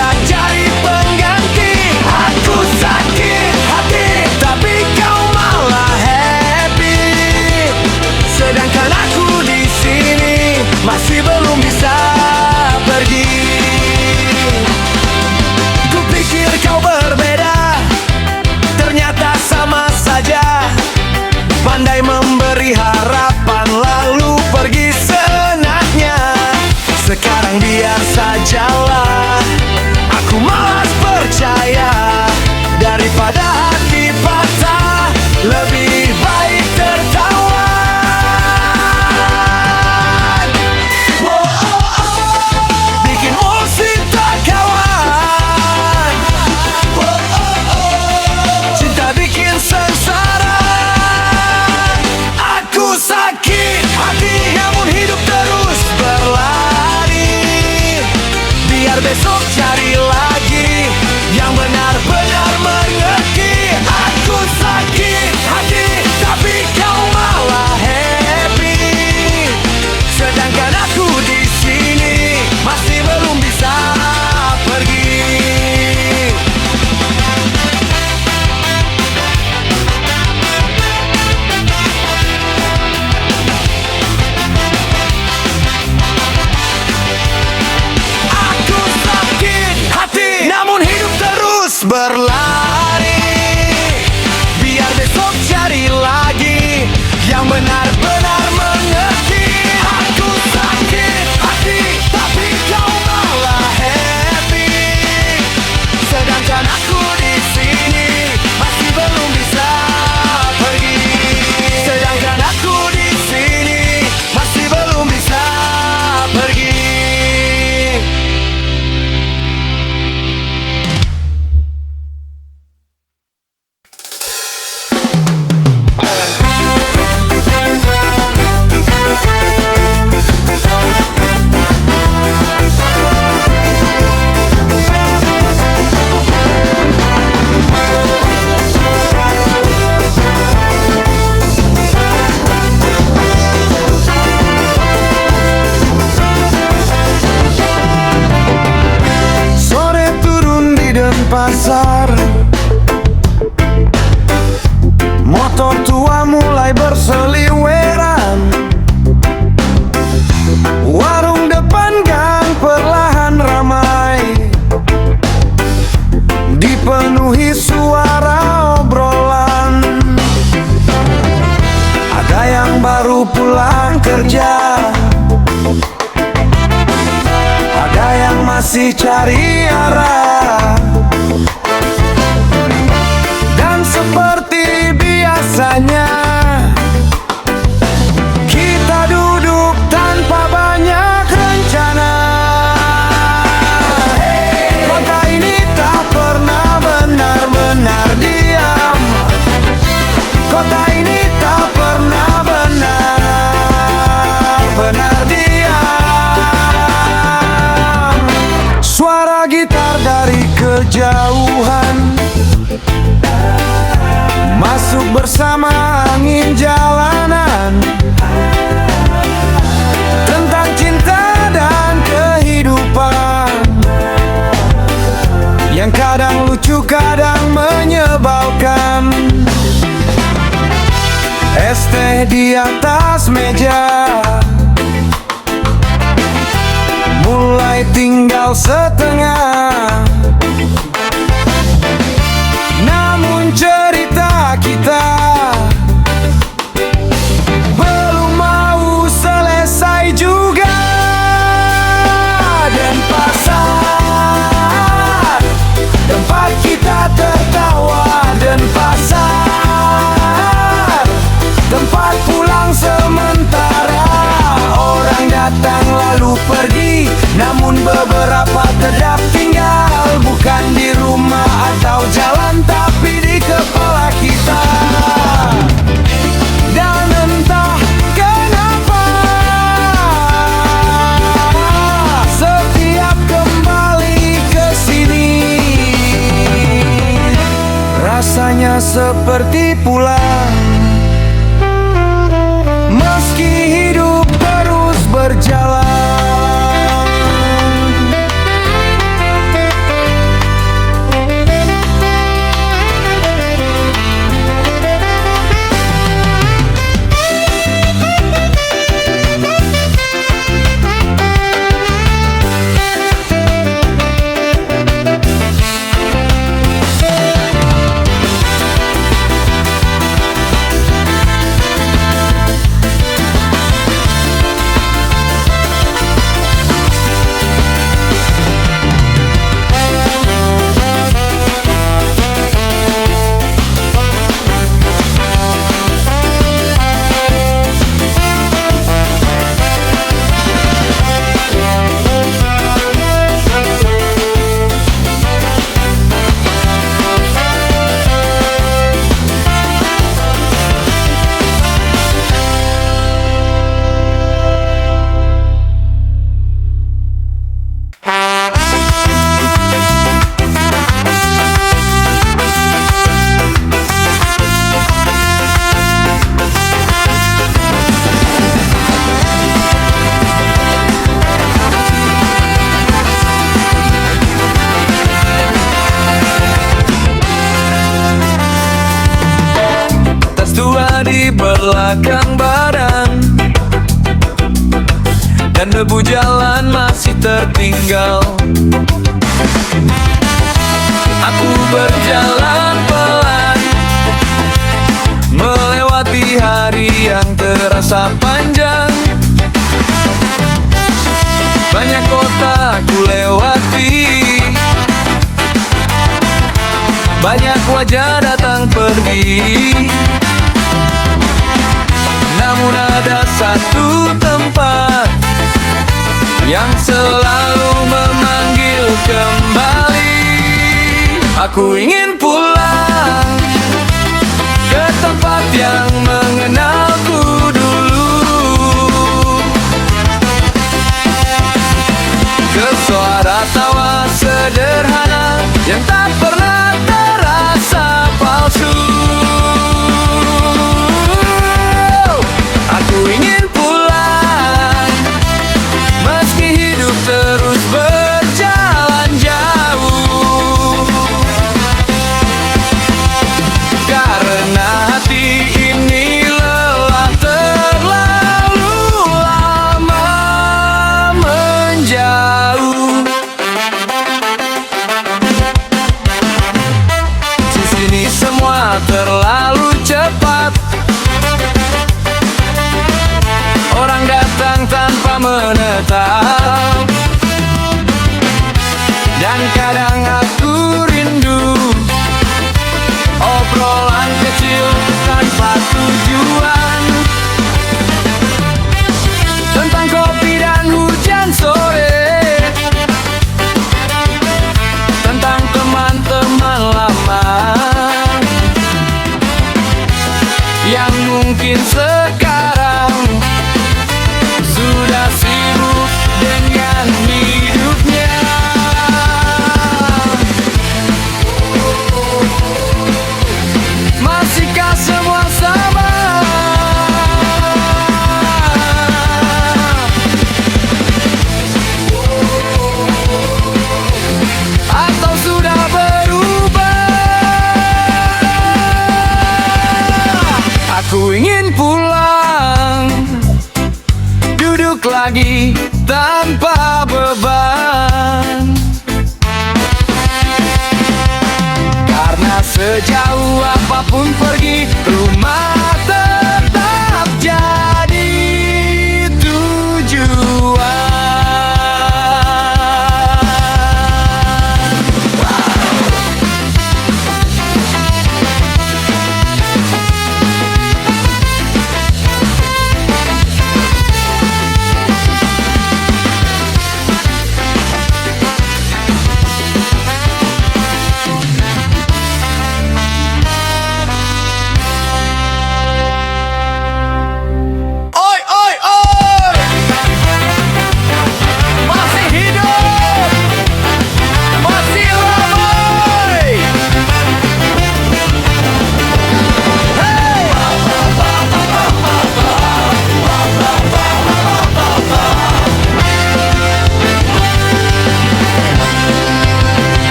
bisa cari pengganti. Aku sakit hati, tapi kau malah happy. Sedangkan aku di sini masih belum bisa pergi. Kupikir kau berbeda, ternyata sama saja. Pandai memberi harapan lalu pergi senaknya. Sekarang biar sajalah, aku malas percaya. Daripada hati patah, lebih baik tertawa. Bikin musik tak kawan. Cinta bikin sengsara. Aku sakit hati, namun hidup terus berlari. Biar besok cari lagi yang benar-benar mengerti. Aku sakit hati, tapi kau malah happy. Sedangkan aku di sini masih belum bisa pergi. Aku sakit hati, namun hidup terus berlari. Biar besok cari lagi yang benar-benar mengerti. Aku sakit hati, tapi kau malah happy. Sedangkan aku di sini masih belum bisa pergi. Sedangkan aku di sini masih belum bisa pergi. Sore turun di Denpasar, motor tua mulai berseliweran. Warung depan gang perlahan ramai, dipenuhi suara obrolan. Ada yang baru pulang kerja, ada yang masih cari arah. Dan seperti biasanya, kita duduk tanpa banyak rencana. Kota ini tak pernah benar-benar diam. Kota ini tak pernah benar-benar diam. Suara gitar dari kejauhan masuk bersama angin jalanan. Tentang cinta dan kehidupan yang kadang lucu, kadang menyebalkan. Es teh di atas meja mulai tinggal setengah. Namun cerita kita belum mau selesai juga. Denpasar, tempat kita tertawa. Denpasar, tempat pulang sementara. Orang datang lalu pergi, namun beberapa tetap tinggal. Bukan di rumah atau jalan, tapi di kepala kita. Dan entah kenapa, setiap kembali ke sini rasanya seperti pulang. Meski hidup terus berjalan. belakang badan, dan debu jalan masih tertinggal. Aku berjalan pelan, melewati hari yang terasa panjang. Banyak kota ku lewati, banyak wajah datang pergi. Namun ada satu tempat yang selalu memanggil kembali. Aku ingin pulang ke tempat yang mengenalku dulu, ke suara tawa sederhana yang tak pernah terasa palsu. Aku ingin pulang meski hidup terus berjalan jauh, karena hati ini lelah terlalu lama menjauh. Di sini semua terlalu cepat, orang datang tanpa menetap, dan kadang aku rindu obrolan kecil tanpa tujuan, tentang kopi dan hujan sore, tentang teman-teman lama yang mungkin sekarang sudah sibuk dengan hidupnya. Masihkah semua sama, atau sudah berubah? Aku ingin pulang, duduk lagi tanpa beban, karena sejauh apapun pergi, rumah tetap jadi tujuan.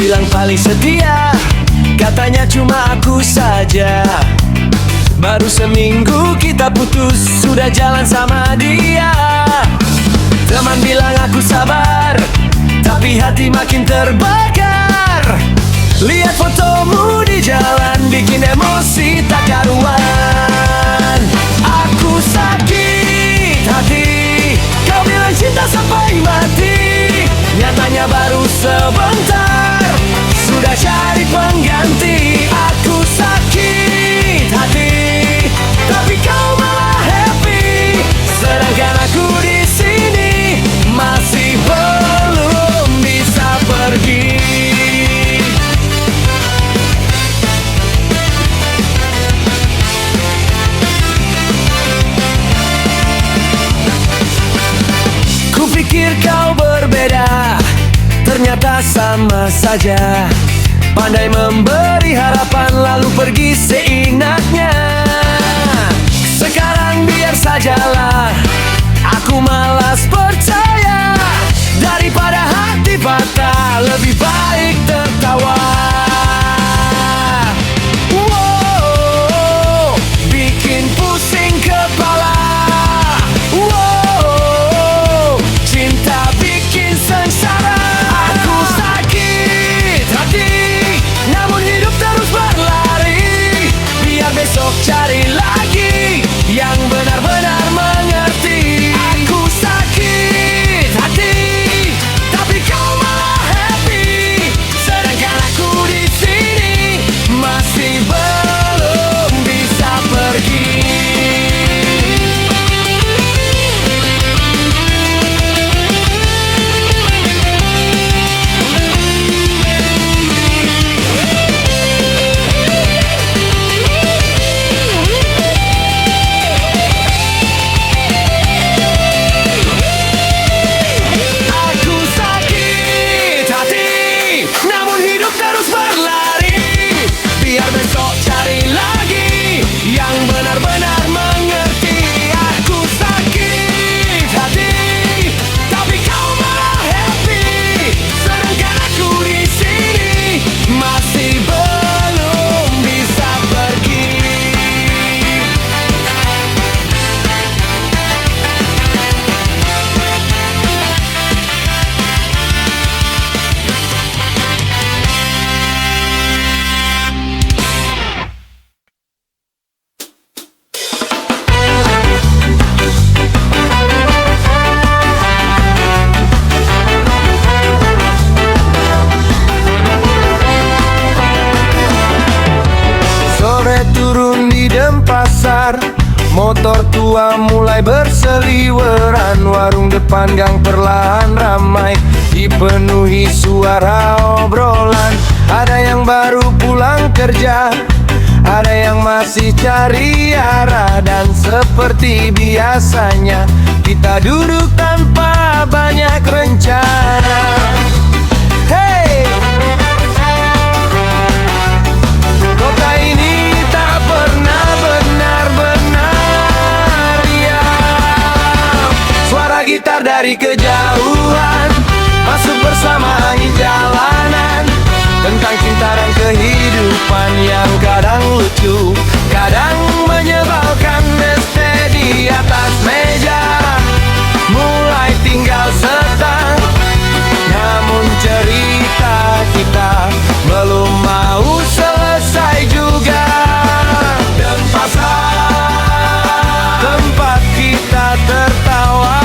bilang paling setia, katanya cuma aku saja. Baru seminggu kita putus, sudah jalan sama dia. Teman bilang aku sabar, tapi hati makin terbakar. Lihat fotomu di jalan, bikin emosi tak karuan. Aku sakit hati, kau bilang cinta sampai mati. Nyatanya baru sebentar, sudah cari pengganti. Aku sakit hati, tapi kau malah happy. Sedangkan aku di sini masih belum bisa pergi. Kupikir kau berbeda, ternyata sama saja. Pandai memberi harapan lalu pergi seenaknya. Sekarang biar sajalah, aku malas percaya. Daripada hati patah, lebih baik tertawa. Wow, bikin pusing kepala. Wow, cinta bikin sengsara. Aku sakit hati, namun hidup terus berlari. Biar besok cari lagi yang benar-benar mengerti. Aku sakit hati, tapi kau malah happy. Sedangkan aku di sini masih belum bisa pergi. Motor tua mulai berseliweran, warung depan gang perlahan ramai, dipenuhi suara obrolan. Ada yang baru pulang kerja, ada yang masih cari arah. Dan seperti biasanya, kita duduk tanpa banyak rencana. Hey, kota ini tak pernah benar-benar diam. Suara gitar dari kejauhan masuk bersama angin jalanan, tentang cinta dan kehidupan yang kadang lucu, kadang menyebalkan. Neste di atas meja mulai tinggal setang, namun cerita kita belum mau selesai juga. Dan pasar tempat kita tertawa,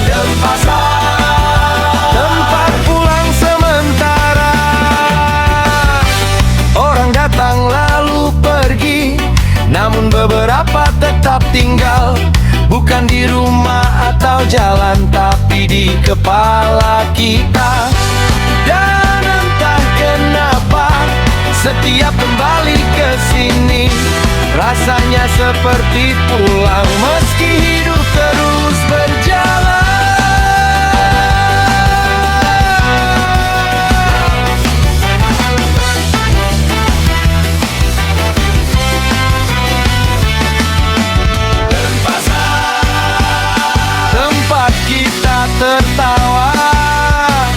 dan pasar tempat pulang sementara. Orang datang lalu pergi, namun beberapa tetap tinggal. Bukan di rumah atau jalan, tapi di kepala kita. Dan entah kenapa, setiap kembali ke sini rasanya seperti pulang, meski hidup terus berjalan. Tempat kita tertawa,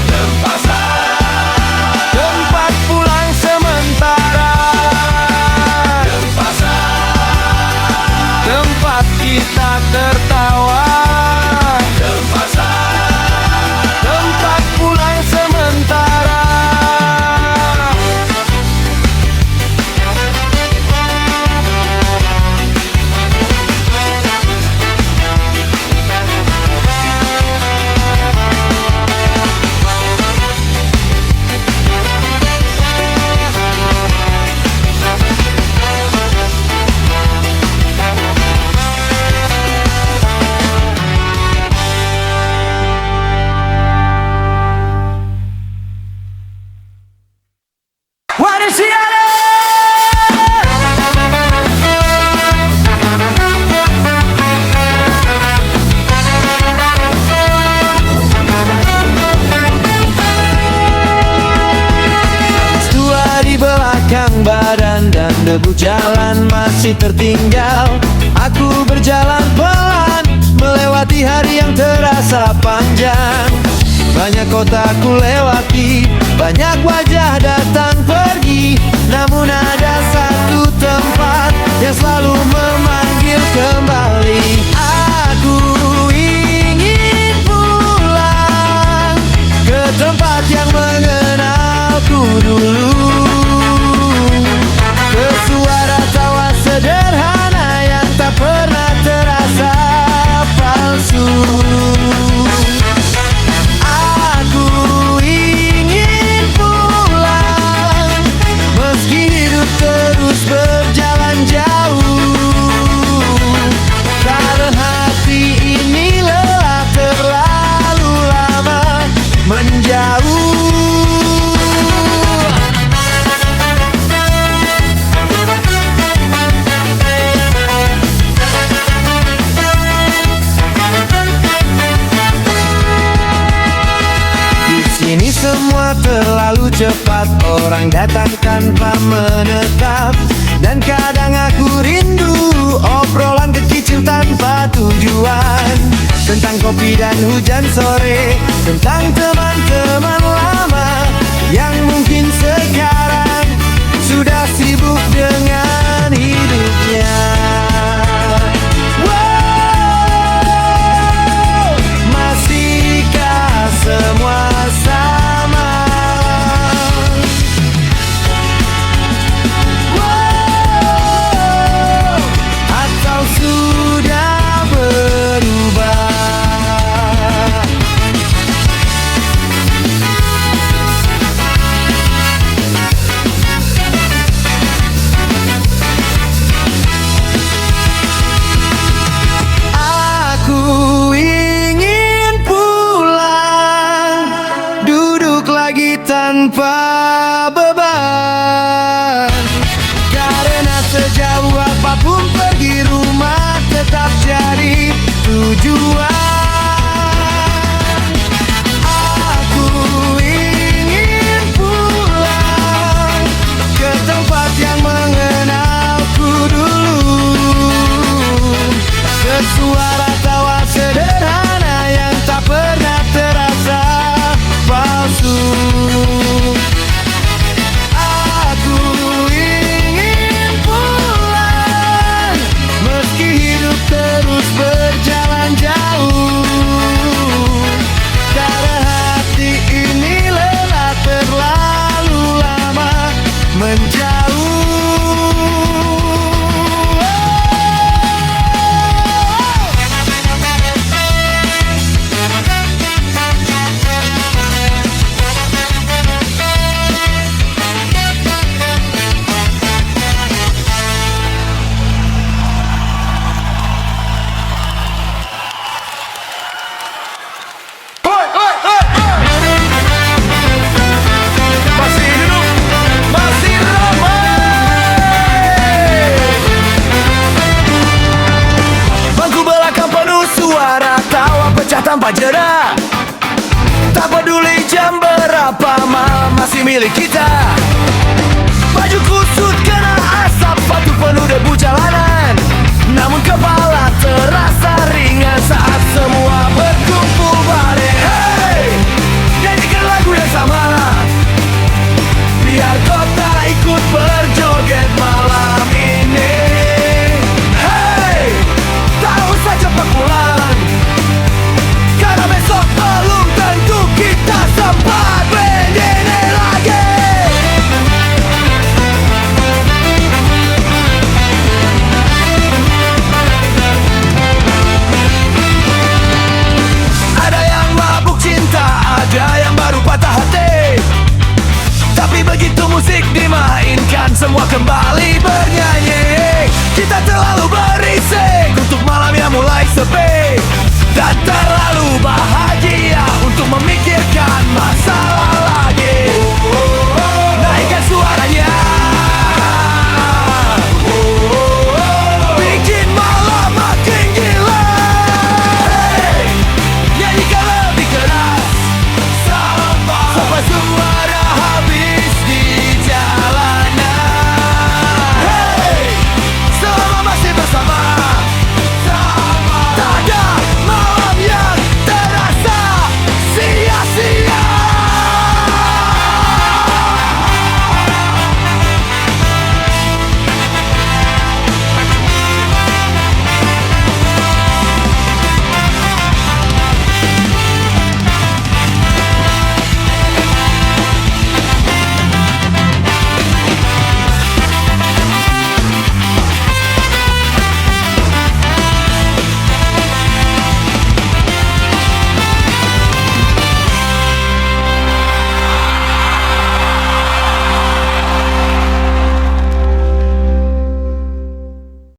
tempat debu jalan masih tertinggal. Aku berjalan pelan, melewati hari yang terasa panjang. Banyak kota ku lewati, banyak wajah datang pergi. Namun ada satu tempat yang selalu memanggil kembali. Aku ingin pulang ke tempat yang mengenalku dulu, ke suara tawa sederhana yang tak pernah terasa palsu. Aku ingin pulang meski hidup terus berjalan jauh, karena hati ini lelah terlalu lama menjauh. Ini semua terlalu cepat, orang datang tanpa menetap. Dan kadang aku rindu obrolan kecil tanpa tujuan, tentang kopi dan hujan sore, tentang teman-teman lama yang mungkin sekarang sudah sibuk dengan hidupnya. Wow, masihkah semua sama? Wow, atau sudah berubah? Aku ingin pulang, duduk lagi tanpa beban. Karena sejauh apapun pergi, rumah tetap jadi tujuan. Aku ingin pulang ke tempat yang mengenalku dulu, ke suara tawa sederhana yang tak pernah terasa palsu. Aku ingin pulang meski hidup terus berjalan jauh, karena hati ini lelah terlalu lama menjauh. Masih hidup, masih ramai. Bangku belakang penuh suara tawa pecah tanpa jeda. Tak peduli jam berapa, malam masih milik kita. Baju kusut kena asap, batu penuh debu jalanan. Namun kepala terasa ringan saat semua berkumpul balik. Hey, nyanyikan lagu yang sama, biar kota ikut berjoget malam ini. Hey, tak usah cepat pulang, karena besok belum tentu kita sempat begini lagi. Ada yang mabuk cinta, ada yang baru patah hati. Tapi begitu musik dimainkan, semua kembali bernyanyi. Kita terlalu berisik untuk malam yang mulai sepi, dan terlalu bahagia untuk memikirkan masalah.